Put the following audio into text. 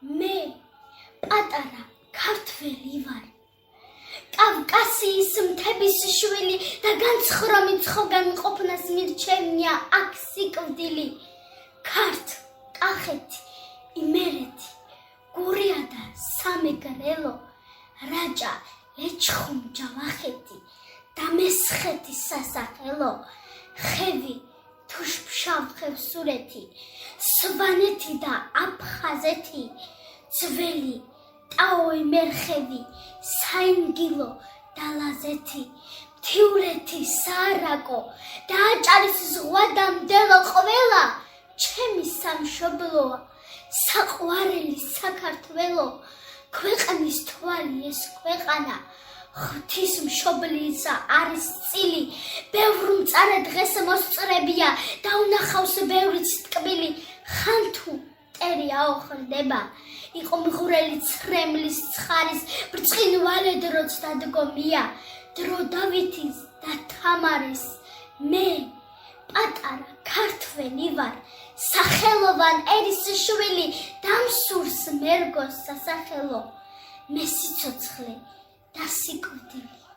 მე პატარა ქართველი ვარ. კავკასიის მთების შვილი და განცხრომი ცხოგან ყოფნას მირჩენია აქ სიკვდილი. კახეთი, იმერეთი, გურია და სამეგრელო, რაჭა, ლეჩხუმ, ჯავახეთი და მესხეთის სასახელო, ხევი, თუშფშავ ხევსურეთი, სვანეთი და აფხაზეთი, ძველი, ტაოი მერხევი, საინგილო და ლაზეთი, მთიულეთი, საარაკო და აჭარის ზღვა და მდელო ყველა ჩემი სამშობლოა, საყვარელი საქართველო, ქვეყნის თვალი ეს ქვეყანა, ღვთისმშობლისა არის წილი, ბევრ მწარე დღეს მოსწრებია და უნახავს ბევრიც ტკბილი, ხან თუ მტერი აოხრდება, იყო მღვრელი ცრემლის ცხარის, ბრწყინვალე დროც დადგომია, დრო დავითის და თამარის, მე პატარა ქართველი ვარ, სახელოვან ერის შვილი, დამსურს მერგოს სასახელო, მე სიცოცხლე და სიკვდილი.